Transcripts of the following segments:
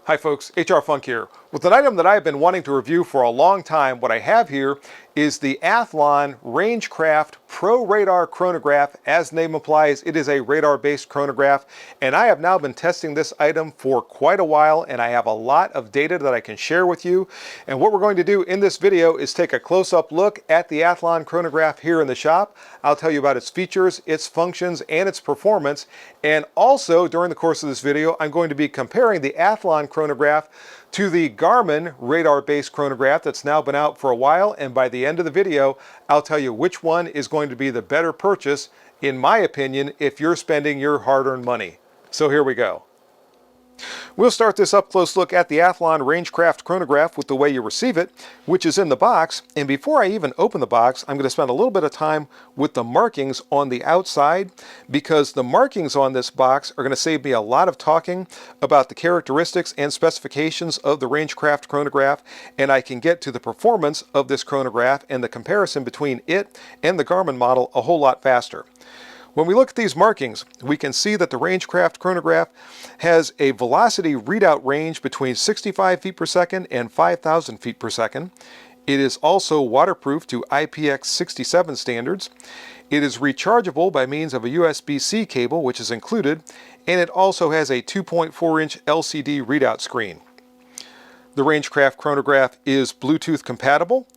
Hi folks, HR Funk here. With an item that I've been wanting to review for a long time, what I have here is the Athlon Rangecraft Pro Radar chronograph. As the name implies, it is a radar-based chronograph, and I have now been testing this item for quite a while, and I have a lot of data that I can share with you. And what we're going to do in this video is take a close-up look at the Athlon chronograph here in the shop. I'll tell you about its features, its functions, and its performance. And also, during the course of this video, I'm going to be comparing the Athlon chronograph to the Garmin radar-based chronograph that's now been out for a while, and by the end of the video, I'll tell you which one is going to be the better purchase, in my opinion, if you're spending your hard-earned money. So here we go. We'll start this up-close look at the Athlon Rangecraft chronograph with the way you receive it, which is in the box. And before I even open the box, I'm going to spend a little bit of time with the markings on the outside, because the markings on this box are going to save me a lot of talking about the characteristics and specifications of the Rangecraft chronograph, and I can get to the performance of this chronograph and the comparison between it and the Garmin model a whole lot faster. When we look at these markings, we can see that the Rangecraft chronograph has a velocity readout range between 65 feet per second and 5,000 feet per second. It is also waterproof to IPX67 standards. It is rechargeable by means of a USB-C cable, which is included, and it also has a 2.4-inch LCD readout screen. The Rangecraft chronograph is Bluetooth compatible,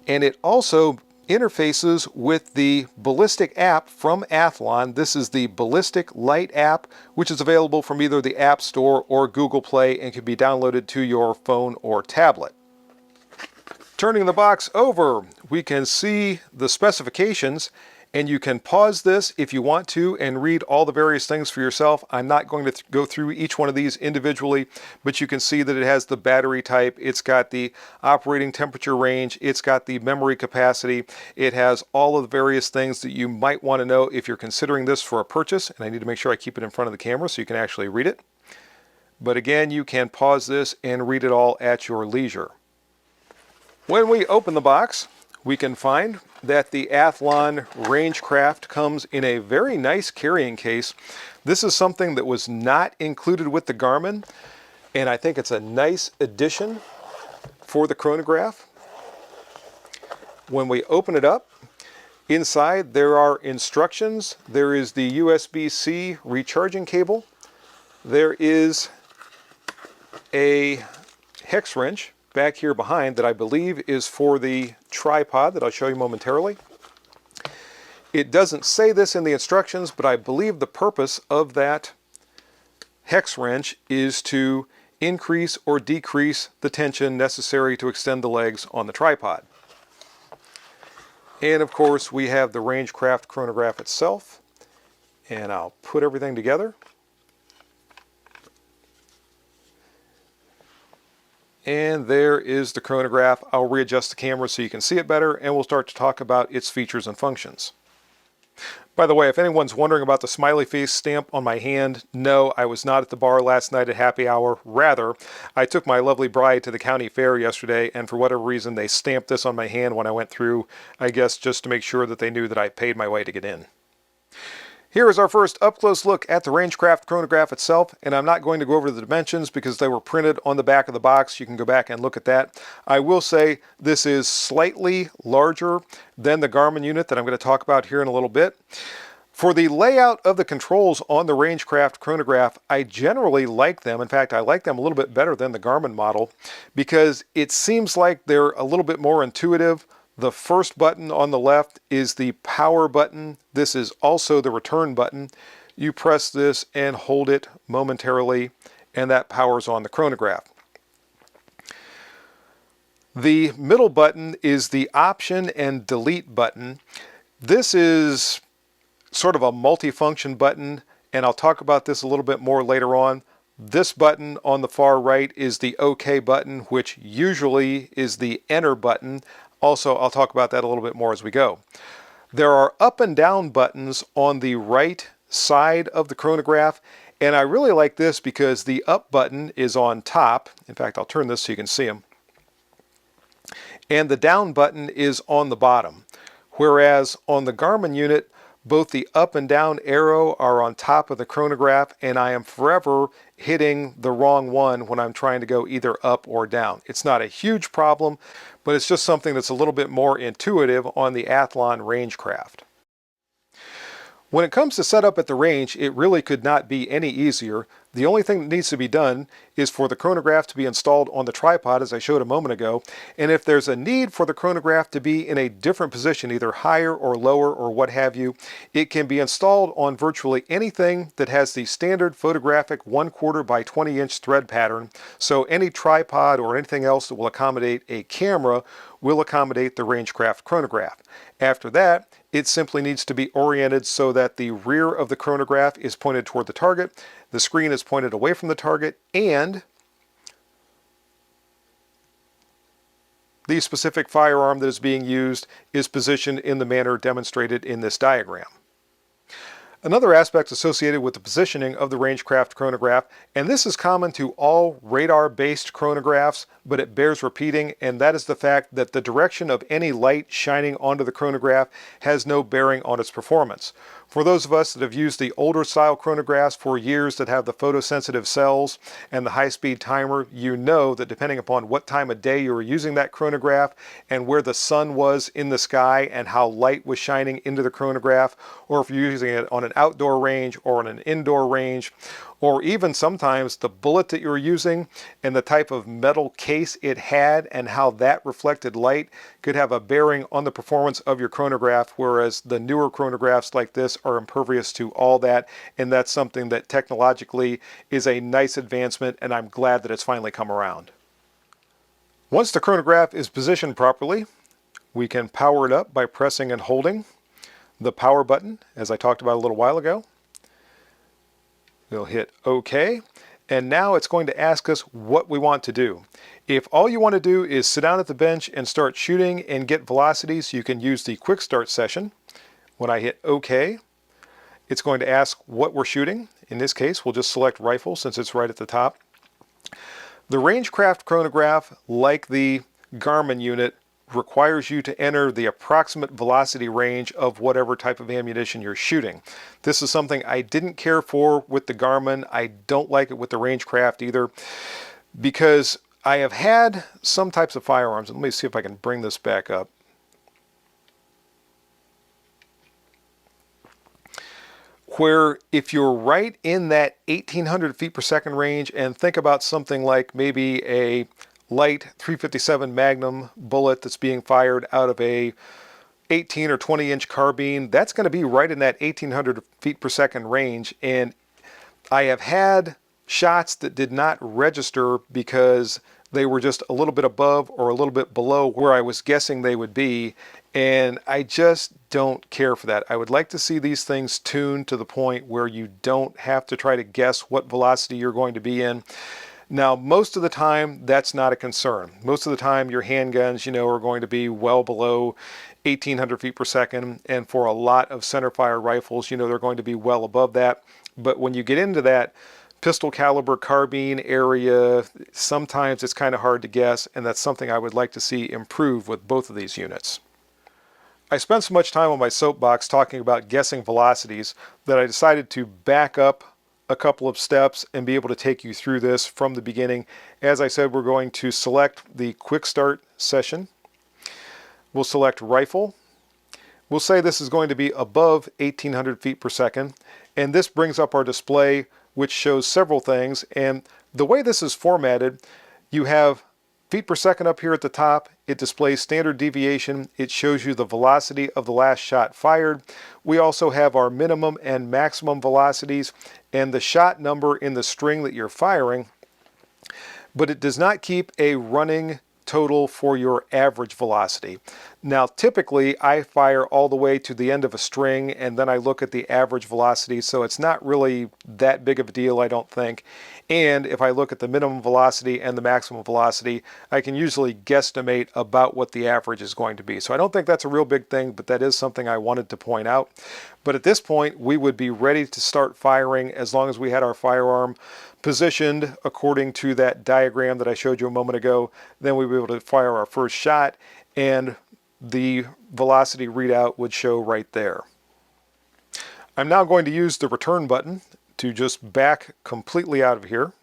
and it also interfaces with the Ballistic app from Athlon. This is the Ballistic Lite app, which is available from either the App Store or Google Play and can be downloaded to your phone or tablet. Turning the box over, we can see the specifications, and you can pause this if you want to and read all the various things for yourself. I'm not going to go through each one of these individually, but you can see that it has the battery type, it's got the operating temperature range, it's got the memory capacity, it has all of the various things that you might want to know if you're considering this for a purchase. And I need to make sure I keep it in front of the camera so you can actually read it. But again, you can pause this and read it all at your leisure. When we open the box, we can find that the Athlon Rangecraft comes in a very nice carrying case. This is something that was not included with the Garmin, and I think it's a nice addition for the chronograph. When we open it up, inside there are instructions. There is the USB-C recharging cable. There is a hex wrench back here behind that I believe is for the tripod that I'll show you momentarily. It doesn't say this in the instructions, but I believe the purpose of that hex wrench is to increase or decrease the tension necessary to extend the legs on the tripod. And of course we have the Rangecraft chronograph itself, and I'll put everything together. And there is the chronograph. I'll readjust the camera so you can see it better, and we'll start to talk about its features and functions. By the way, if anyone's wondering about the smiley face stamp on my hand, no, I was not at the bar last night at happy hour. Rather, I took my lovely bride to the county fair yesterday, and for whatever reason they stamped this on my hand when I went through, I guess just to make sure that they knew that I paid my way to get in. Here is our first up-close look at the Rangecraft chronograph itself, and I'm not going to go over the dimensions because they were printed on the back of the box. You can go back and look at that. I will say this is slightly larger than the Garmin unit that I'm going to talk about here in a little bit. For the layout of the controls on the Rangecraft chronograph, I generally like them. In fact, I like them a little bit better than the Garmin model because it seems like they're a little bit more intuitive. The first button on the left is the power button. This is also the return button. You press this and hold it momentarily, and that powers on the chronograph. The middle button is the option and delete button. This is sort of a multifunction button, and I'll talk about this a little bit more later on. This button on the far right is the OK button, which usually is the enter button. Also, I'll talk about that a little bit more as we go. There are up and down buttons on the right side of the chronograph, and I really like this because the up button is on top. In fact, I'll turn this so you can see them. And the down button is on the bottom. Whereas on the Garmin unit, both the up and down arrow are on top of the chronograph, and I am forever hitting the wrong one when I'm trying to go either up or down. It's not a huge problem, but it's just something that's a little bit more intuitive on the Athlon Rangecraft. When it comes to setup at the range, it really could not be any easier. The only thing that needs to be done is for the chronograph to be installed on the tripod, as I showed a moment ago, and if there's a need for the chronograph to be in a different position, either higher or lower or what have you, it can be installed on virtually anything that has the standard photographic 1/4 by 20-inch thread pattern, so any tripod or anything else that will accommodate a camera will accommodate the Rangecraft chronograph. After that, it simply needs to be oriented so that the rear of the chronograph is pointed toward the target, the screen is pointed away from the target, and the specific firearm that is being used is positioned in the manner demonstrated in this diagram. Another aspect associated with the positioning of the Rangecraft chronograph, and this is common to all radar-based chronographs, but it bears repeating, and that is the fact that the direction of any light shining onto the chronograph has no bearing on its performance. For those of us that have used the older style chronographs for years that have the photosensitive cells and the high-speed timer, you know that depending upon what time of day you were using that chronograph and where the sun was in the sky and how light was shining into the chronograph, or if you're using it on an outdoor range or on an indoor range, or even sometimes the bullet that you were using and the type of metal case it had and how that reflected light could have a bearing on the performance of your chronograph, whereas the newer chronographs like this are impervious to all that, and that's something that technologically is a nice advancement, and I'm glad that it's finally come around. Once the chronograph is positioned properly, we can power it up by pressing and holding the power button, as I talked about a little while ago. We'll hit OK, and now it's going to ask us what we want to do. If all you want to do is sit down at the bench and start shooting and get velocities, you can use the quick start session. When I hit OK, it's going to ask what we're shooting. In this case, we'll just select rifle since it's right at the top. The Rangecraft chronograph, like the Garmin unit, requires you to enter the approximate velocity range of whatever type of ammunition you're shooting. This is something I didn't care for with the Garmin. I don't like it with the Rangecraft either, because I have had some types of firearms, and let me see if I can bring this back up, where if you're right in that 1800 feet per second range, and think about something like maybe a light .357 Magnum bullet that's being fired out of a 18 or 20-inch carbine, that's going to be right in that 1800 feet per second range. And I have had shots that did not register because they were just a little bit above or a little bit below where I was guessing they would be, and I just don't care for that. I would like to see these things tuned to the point where you don't have to try to guess what velocity you're going to be in. Now, most of the time, that's not a concern. Most of the time, your handguns, are going to be well below 1800 feet per second. And for a lot of centerfire rifles, they're going to be well above that. But when you get into that pistol caliber carbine area, sometimes it's kind of hard to guess. And that's something I would like to see improve with both of these units. I spent so much time on my soapbox talking about guessing velocities that I decided to back up a couple of steps and be able to take you through this from the beginning. As I said, we're going to select the quick start session. We'll select rifle. We'll say this is going to be above 1800 feet per second. And this brings up our display, which shows several things. And the way this is formatted, you have feet per second up here at the top. It displays standard deviation. It shows you the velocity of the last shot fired. We also have our minimum and maximum velocities and the shot number in the string that you're firing, but it does not keep a running total for your average velocity. Now, typically I fire all the way to the end of a string and then I look at the average velocity, so it's not really that big of a deal, I don't think. And if I look at the minimum velocity and the maximum velocity, I can usually guesstimate about what the average is going to be. So I don't think that's a real big thing, but that is something I wanted to point out. But at this point, we would be ready to start firing as long as we had our firearm positioned according to that diagram that I showed you a moment ago. Then we'd be able to fire our first shot and the velocity readout would show right there. I'm now going to use the return button to just back completely out of here.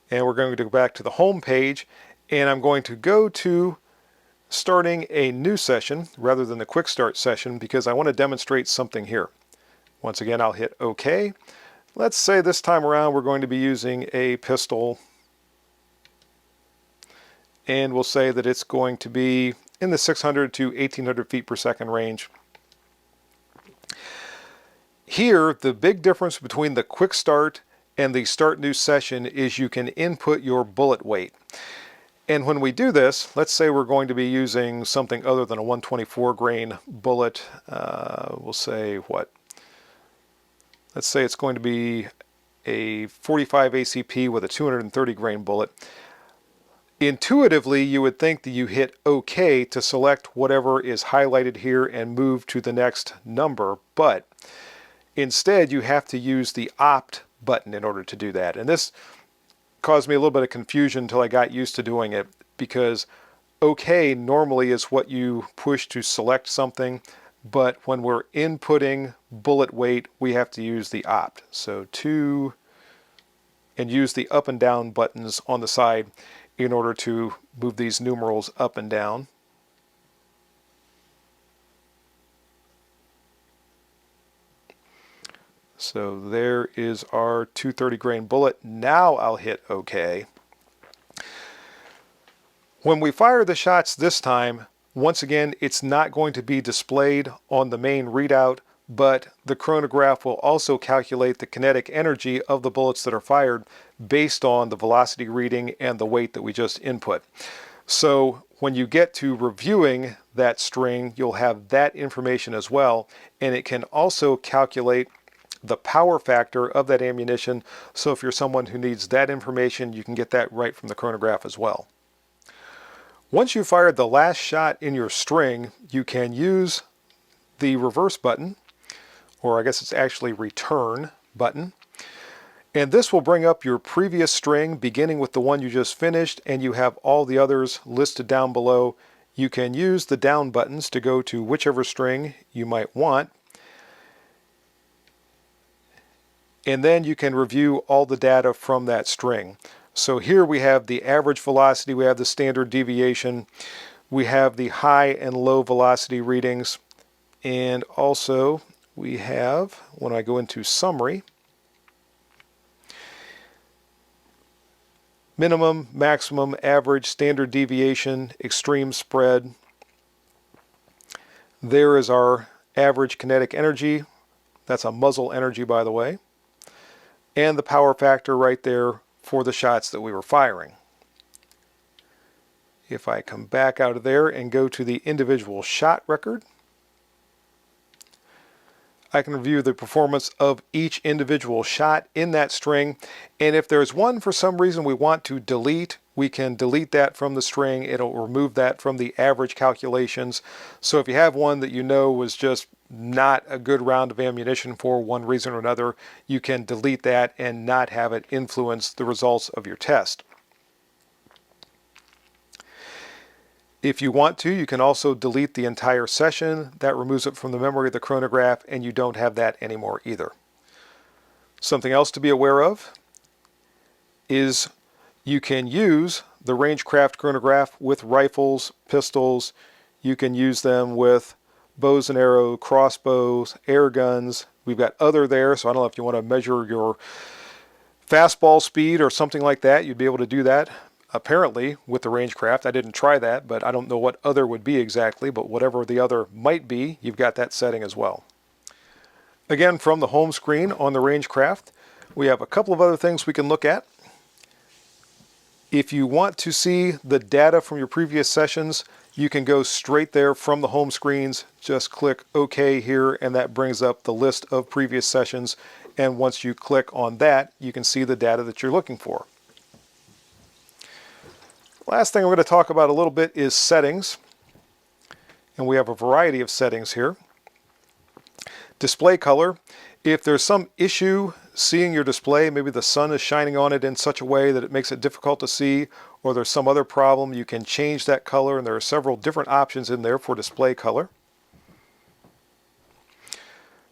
And we're going to go back to the home page, and I'm going to go to starting a new session rather than the quick start session because I want to demonstrate something here. Once again, I'll hit OK. Let's say this time around we're going to be using a pistol, and we'll say that it's going to be in the 600 to 1800 feet per second range. Here, the big difference between the quick start and the start new session is you can input your bullet weight. And when we do this, let's say we're going to be using something other than a 124 grain bullet. We'll say what? Let's say it's going to be a 45 ACP with a 230 grain bullet. Intuitively, you would think that you hit OK to select whatever is highlighted here and move to the next number, but instead you have to use the Opt button in order to do that. And this caused me a little bit of confusion until I got used to doing it, because OK normally is what you push to select something, but when we're inputting bullet weight, we have to use the Opt. So and use the up and down buttons on the side in order to move these numerals up and down. So there is our 230 grain bullet. Now I'll hit OK. When we fire the shots this time, once again, it's not going to be displayed on the main readout, but the chronograph will also calculate the kinetic energy of the bullets that are fired based on the velocity reading and the weight that we just input. So when you get to reviewing that string, you'll have that information as well, and it can also calculate the power factor of that ammunition. So if you're someone who needs that information, you can get that right from the chronograph as well. Once you've fired the last shot in your string, you can use the reverse button, or I guess it's actually return button. And this will bring up your previous string beginning with the one you just finished, and you have all the others listed down below. You can use the down buttons to go to whichever string you might want. And then you can review all the data from that string. So here we have the average velocity, we have the standard deviation, we have the high and low velocity readings, and also we have, when I go into summary, minimum, maximum, average, standard deviation, extreme spread. There is our average kinetic energy. That's a muzzle energy, by the way. And the power factor right there for the shots that we were firing. If I come back out of there and go to the individual shot record, I can review the performance of each individual shot in that string. And if there's one for some reason we want to delete, we can delete that from the string. It'll remove that from the average calculations. So if you have one that you know was just not a good round of ammunition for one reason or another, you can delete that and not have it influence the results of your test. If you want to, you can also delete the entire session. That removes it from the memory of the chronograph, and you don't have that anymore either. Something else to be aware of is you can use the Rangecraft chronograph with rifles, pistols. You can use them with bows and arrow, crossbows, air guns. We've got other there, so I don't know if you want to measure your fastball speed or something like that. You'd be able to do that apparently with the Rangecraft. I didn't try that, but I don't know what other would be exactly, but whatever the other might be, you've got that setting as well. Again, from the home screen on the Rangecraft, we have a couple of other things we can look at. If you want to see the data from your previous sessions, you can go straight there from the home screens. Just click OK here, and that brings up the list of previous sessions. And once you click on that, you can see the data that you're looking for. Last thing we're going to talk about a little bit is settings. And we have a variety of settings here. Display color. If there's some issue seeing your display, maybe the sun is shining on it in such a way that it makes it difficult to see, or there's some other problem, you can change that color, and there are several different options in there for display color.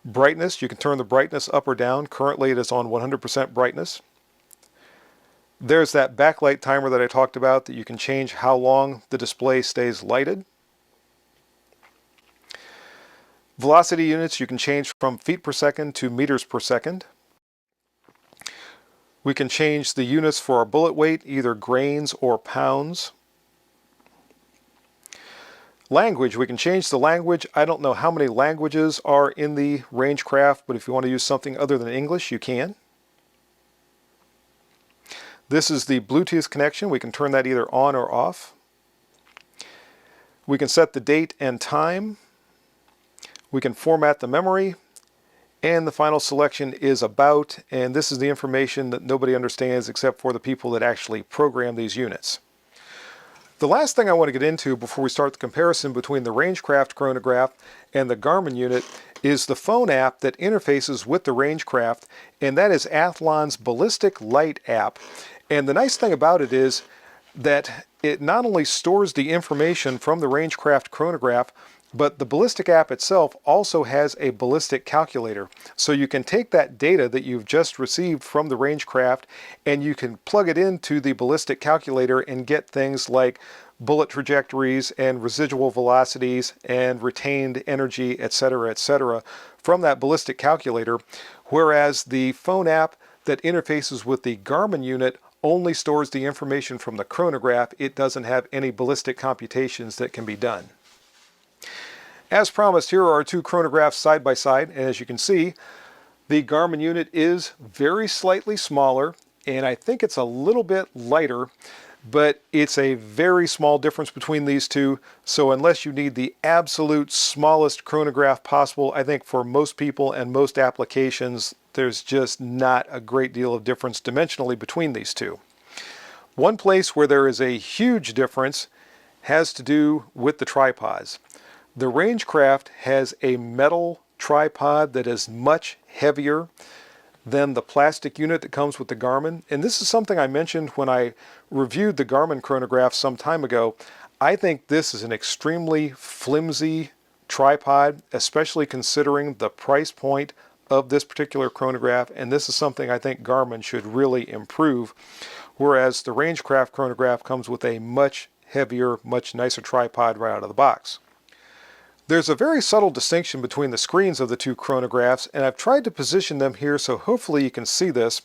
Brightness, you can turn the brightness up or down. Currently it is on 100% brightness. There's that backlight timer that I talked about, that you can change how long the display stays lighted. Velocity units, you can change from feet per second to meters per second. We can change the units for our bullet weight, either grains or pounds. Language, we can change the language. I don't know how many languages are in the Rangecraft, but if you want to use something other than English, you can. This is the Bluetooth connection. We can turn that either on or off. We can set the date and time. We can format the memory. And the final selection is about, and this is the information that nobody understands except for the people that actually program these units. The last thing I want to get into before we start the comparison between the Rangecraft chronograph and the Garmin unit is the phone app that interfaces with the Rangecraft, and that is Athlon's Ballistic Light app. And the nice thing about it is that it not only stores the information from the Rangecraft chronograph, but the ballistic app itself also has a ballistic calculator. So you can take that data that you've just received from the Rangecraft and you can plug it into the ballistic calculator and get things like bullet trajectories and residual velocities and retained energy, etc., from that ballistic calculator. Whereas the phone app that interfaces with the Garmin unit only stores the information from the chronograph. It doesn't have any ballistic computations that can be done. As promised, here are our two chronographs side by side, and as you can see, the Garmin unit is very slightly smaller, and I think it's a little bit lighter, but it's a very small difference between these two, so unless you need the absolute smallest chronograph possible, I think for most people and most applications, there's just not a great deal of difference dimensionally between these two. One place where there is a huge difference has to do with the tripods. The Rangecraft has a metal tripod that is much heavier than the plastic unit that comes with the Garmin. And this is something I mentioned when I reviewed the Garmin chronograph some time ago. I think this is an extremely flimsy tripod, especially considering the price point of this particular chronograph. And this is something I think Garmin should really improve. Whereas the Rangecraft chronograph comes with a much heavier, much nicer tripod right out of the box. There's a very subtle distinction between the screens of the two chronographs, and I've tried to position them here so hopefully you can see this.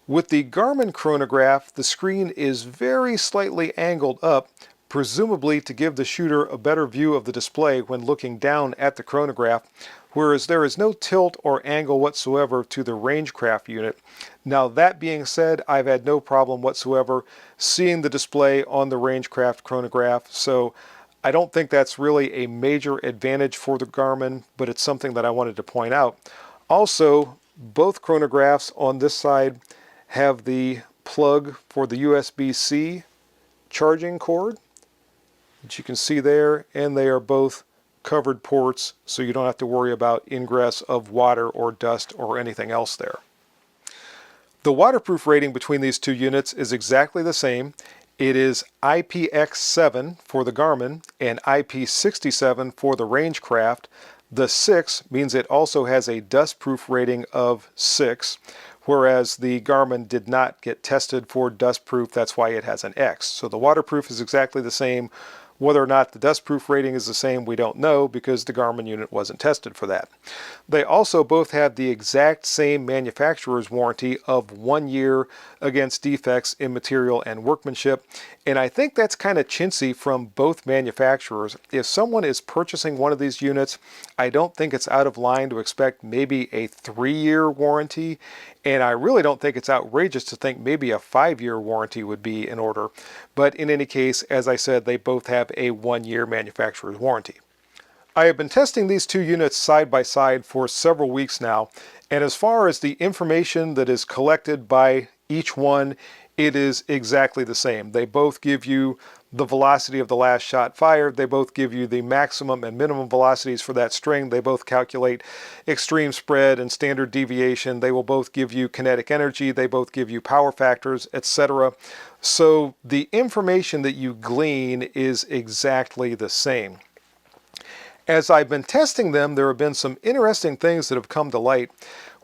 With the Garmin chronograph, the screen is very slightly angled up, presumably to give the shooter a better view of the display when looking down at the chronograph, whereas there is no tilt or angle whatsoever to the Rangecraft unit. Now that being said, I've had no problem whatsoever seeing the display on the Rangecraft chronograph, so I don't think that's really a major advantage for the Garmin, but it's something that I wanted to point out. Also, both chronographs on this side have the plug for the USB-C charging cord, which you can see there, and they are both covered ports, so you don't have to worry about ingress of water or dust or anything else there. The waterproof rating between these two units is exactly the same. It is IPX7 for the Garmin and IP67 for the Rangecraft. The 6 means it also has a dustproof rating of 6, whereas the Garmin did not get tested for dustproof. That's why it has an X. So the waterproof is exactly the same. Whether or not the dustproof rating is the same, we don't know because the Garmin unit wasn't tested for that. They also both have the exact same manufacturer's warranty of 1 year against defects in material and workmanship. And I think that's kind of chintzy from both manufacturers. If someone is purchasing one of these units, I don't think it's out of line to expect maybe a 3-year warranty. And I really don't think it's outrageous to think maybe a 5-year warranty would be in order. But in any case, as I said, they both have a 1-year manufacturer's warranty. I have been testing these two units side by side for several weeks now, and as far as the information that is collected by each one, it is exactly the same. They both give you the velocity of the last shot fired. They both give you the maximum and minimum velocities for that string. They both calculate extreme spread and standard deviation. They will both give you kinetic energy. They both give you power factors, etc. So the information that you glean is exactly the same. As I've been testing them, there have been some interesting things that have come to light.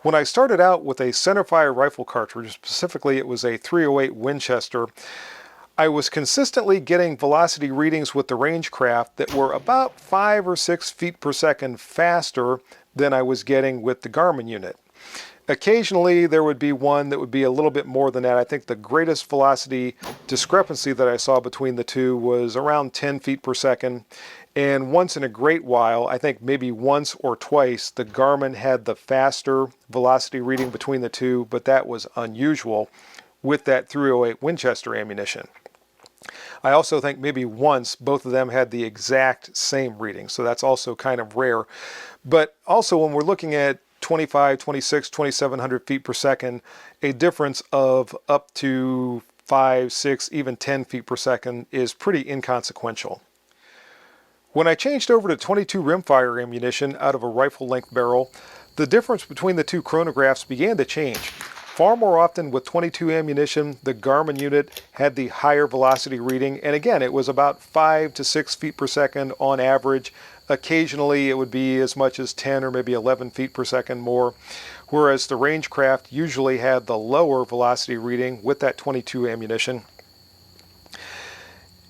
When I started out with a centerfire rifle cartridge, specifically it was a .308 Winchester, I was consistently getting velocity readings with the Rangecraft that were about 5 or 6 feet per second faster than I was getting with the Garmin unit. Occasionally there would be one that would be a little bit more than that. I think the greatest velocity discrepancy that I saw between the two was around 10 feet per second. And once in a great while, I think maybe once or twice, the Garmin had the faster velocity reading between the two, but that was unusual with that .308 Winchester ammunition. I also think maybe once both of them had the exact same reading, so that's also kind of rare. But also when we're looking at 25, 26, 2700 feet per second, a difference of up to 5, 6, even 10 feet per second is pretty inconsequential. When I changed over to 22 rimfire ammunition out of a rifle length barrel, the difference between the two chronographs began to change. Far more often with 22 ammunition, the Garmin unit had the higher velocity reading, and again, it was about 5 to 6 feet per second on average. Occasionally it would be as much as 10 or maybe 11 feet per second more, whereas the Rangecraft usually had the lower velocity reading with that 22 ammunition.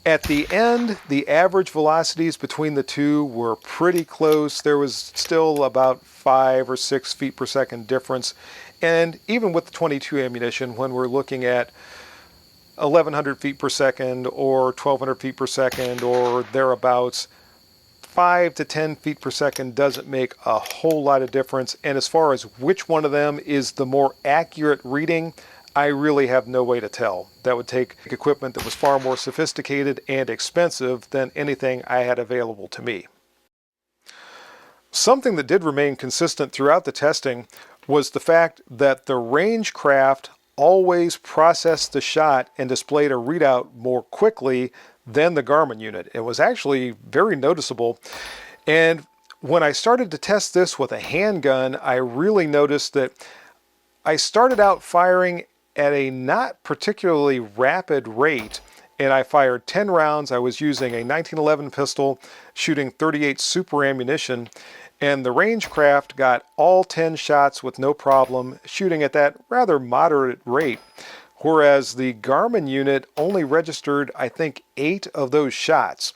At the end, the average velocities between the two were pretty close. There was still about 5 or 6 feet per second difference. And even with the 22 ammunition, when we're looking at 1100 feet per second or 1200 feet per second or thereabouts, 5 to 10 feet per second doesn't make a whole lot of difference. And as far as which one of them is the more accurate reading, I really have no way to tell. That would take equipment that was far more sophisticated and expensive than anything I had available to me. Something that did remain consistent throughout the testing was the fact that the Rangecraft always processed the shot and displayed a readout more quickly than the Garmin unit. It was actually very noticeable. And when I started to test this with a handgun, I really noticed that I started out firing at a not particularly rapid rate, and I fired 10 rounds. I was using a 1911 pistol, shooting .38 Super ammunition, and the Rangecraft got all 10 shots with no problem, shooting at that rather moderate rate, whereas the Garmin unit only registered, I think, 8 of those shots.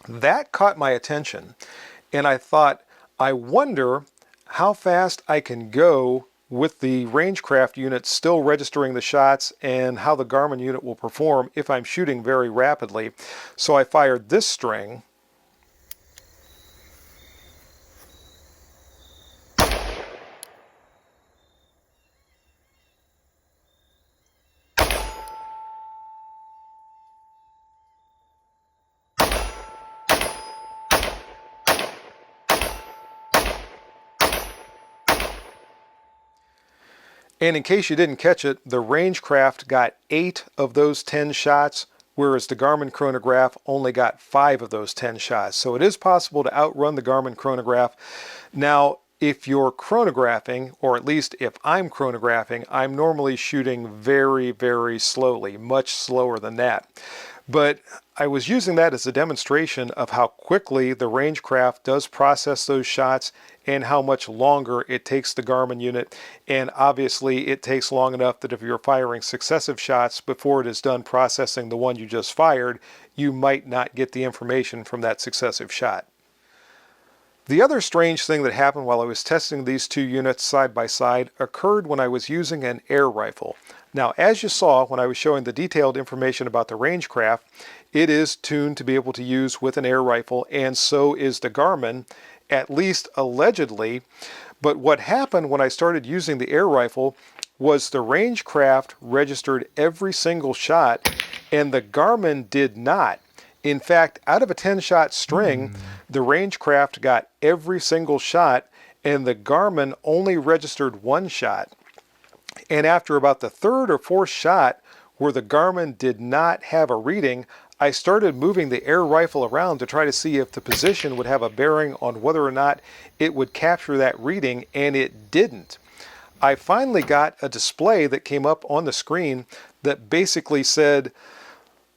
That caught my attention, and I thought, I wonder how fast I can go with the Rangecraft unit still registering the shots and how the Garmin unit will perform if I'm shooting very rapidly. So I fired this string. And in case you didn't catch it, the Rangecraft got 8 of those 10 shots, whereas the Garmin chronograph only got 5 of those 10 shots. So it is possible to outrun the Garmin chronograph. Now, if you're chronographing, or at least if I'm chronographing, I'm normally shooting very, very slowly, much slower than that. But I was using that as a demonstration of how quickly the Rangecraft does process those shots and how much longer it takes the Garmin unit. And obviously it takes long enough that if you're firing successive shots before it is done processing the one you just fired, you might not get the information from that successive shot. The other strange thing that happened while I was testing these two units side by side occurred when I was using an air rifle. Now, as you saw when I was showing the detailed information about the Rangecraft, it is tuned to be able to use with an air rifle, and so is the Garmin, at least allegedly. But what happened when I started using the air rifle was the Rangecraft registered every single shot, and the Garmin did not. In fact, out of a 10-shot string, the Rangecraft got every single shot, and the Garmin only registered 1 shot. And after about the 3rd or 4th shot, where the Garmin did not have a reading, I started moving the air rifle around to try to see if the position would have a bearing on whether or not it would capture that reading, and it didn't. I finally got a display that came up on the screen that basically said,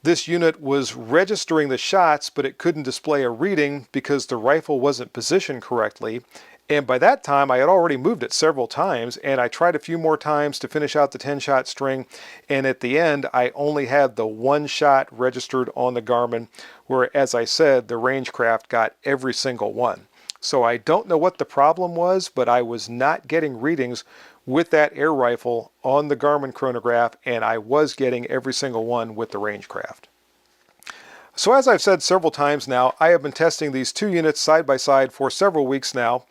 this unit was registering the shots, but it couldn't display a reading because the rifle wasn't positioned correctly. And by that time, I had already moved it several times, and I tried a few more times to finish out the 10-shot string. And at the end, I only had the 1 shot registered on the Garmin, where, as I said, the Rangecraft got every single one. So I don't know what the problem was, but I was not getting readings with that air rifle on the Garmin chronograph, and I was getting every single one with the Rangecraft. So as I've said several times now, I have been testing these 2 units side by side for several weeks now,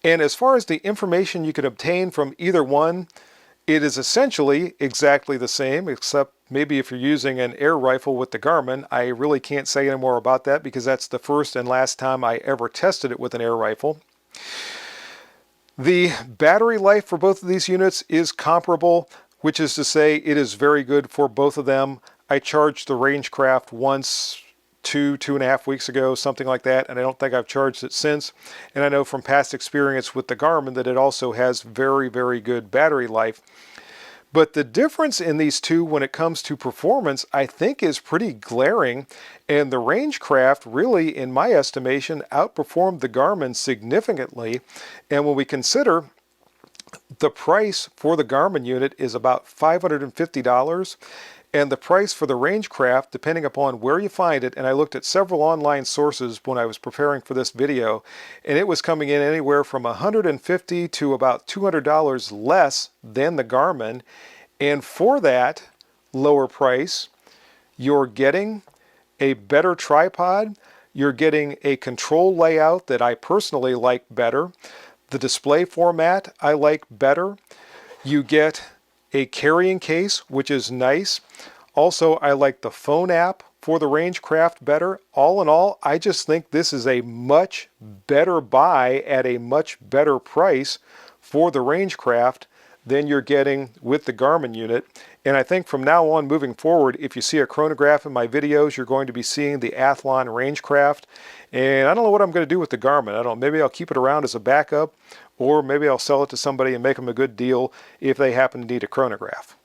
and as far as the information you can obtain from either one, it is essentially exactly the same, except maybe if you're using an air rifle with the Garmin. I really can't say any more about that because that's the first and last time I ever tested it with an air rifle. The battery life for both of these units is comparable, which is to say it is very good for both of them. I charged the Rangecraft once, 2.5 weeks ago, something like that, and I don't think I've charged it since. And I know from past experience with the Garmin that it also has very, very good battery life. But the difference in these two when it comes to performance, I think, is pretty glaring, and the Rangecraft really, in my estimation, outperformed the Garmin significantly. And when we consider the price for the Garmin unit is about $550, and the price for the Rangecraft, depending upon where you find it, and I looked at several online sources when I was preparing for this video, and it was coming in anywhere from $150 to about $200 less than the Garmin. And for that lower price, you're getting a better tripod, you're getting a control layout that I personally like better, the display format I like better, you get a carrying case, which is nice. Also, I like the phone app for the Rangecraft better. All in all, I just think this is a much better buy at a much better price for the Rangecraft than you're getting with the Garmin unit. And I think from now on moving forward, if you see a chronograph in my videos, you're going to be seeing the Athlon Rangecraft. And I don't know what I'm going to do with the Garmin. I don't know, maybe I'll keep it around as a backup, or maybe I'll sell it to somebody and make them a good deal if they happen to need a chronograph.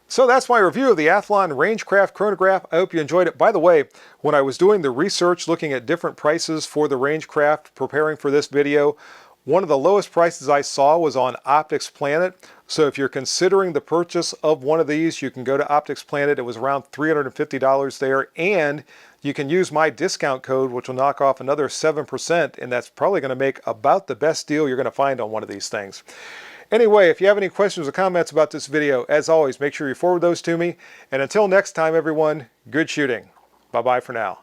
So that's my review of the Athlon Rangecraft chronograph. I hope you enjoyed it. By the way, when I was doing the research looking at different prices for the Rangecraft preparing for this video, one of the lowest prices I saw was on Optics Planet. So if you're considering the purchase of one of these, you can go to Optics Planet. It was around $350 there, and you can use my discount code, which will knock off another 7%, and that's probably going to make about the best deal you're going to find on one of these things. Anyway, if you have any questions or comments about this video, as always, make sure you forward those to me. And until next time, everyone, good shooting. Bye-bye for now.